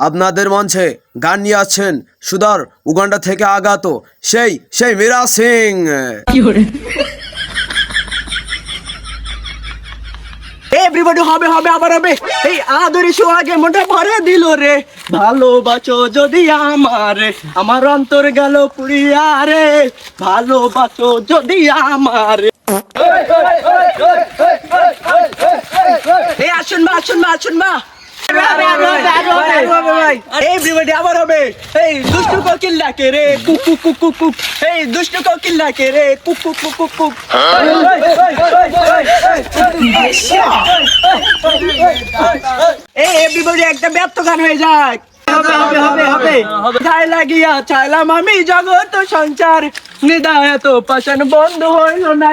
আপনাদের মঞ্চে গান নিয়ে আসছেন সুদূর উগান্ডা থেকে আগত সেই মীরা সিং। এভরিবডি হবে হবে আবার হবে। এই আদরে সোহাগে মনটা ভরে দিল রে, ভালোবাসো যদি আমারে, আমার অন্তর গেল পুড়িয়া রে, ভালোবাসো যদি আমারে। এই আসুন মা আসুন মা আসুন মা। এভরিবডি আবার হবে। এই দুষ্টু কোকিল ডাকে রে cook cook cook cook cook, এই দুষ্টু কোকিল ডাকে রে cook cook cook cook cook. এই এভরিবডি একটা ব্যর্থ গান হয়ে যাক। হবে হবে হবে হবে। ছাই লাগিয়া চাইলাম আমি জগৎ সংসার, নিদায়ত পাশান বন্ধ হইল না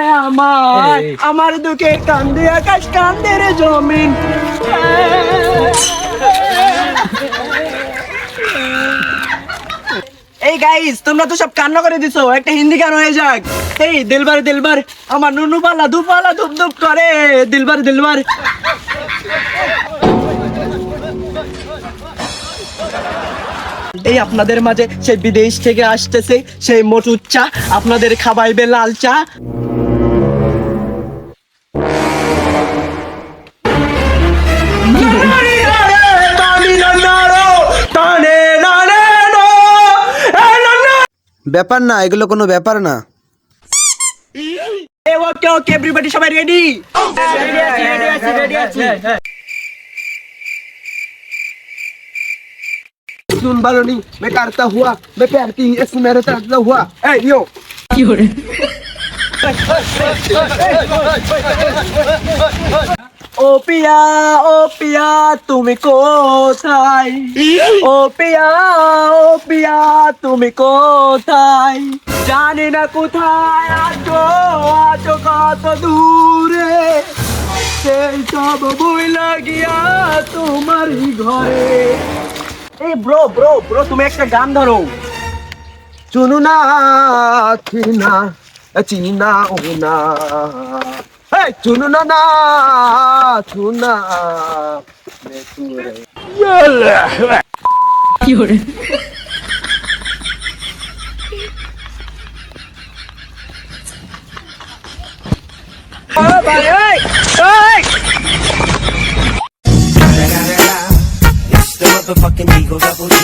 আমার দুঃখে কান্দে আকাশ কান্দে রে জমিন। এই গাইস তোমরা তো সব কান্না করে দিছো, একটা হিন্দি গান হয়ে যাক। এই দিলবার দিলবার আমার নুনু পালা দুপালা ধুপ ধুপ করে, দিলবার দিলবার। এই আপনাদের মাঝে সেই বিদেশ থেকে আসতেছে সেই মোটু চা, আপনাদের খাবাইবে লাল চা। ব্যাপার না, এগুলো কোনো ব্যাপার না। ওকে ওকে এভরিবডি সবাই রেডি? রেডি আছি। सुन बालोनी मैं करता हुआ मैं प्यारती इस मेरे तरफ हुआ ए यो ও পিয়া তুমি কোথায়, ও পিয়া তুমি কোথায়, জানি না কোথায় আছো আছো কত দূরে, সেই সব বই লাগিয়া তোমারই ঘরে। এই ব্রো ব্রো ব্রো তুমি একটা গান ধরো। चुनु ना चीना चीना उना ए चुनु ना ना चुना मैं तुरे Fiore. ভাই এই It's the motherfucking Eagle Double G.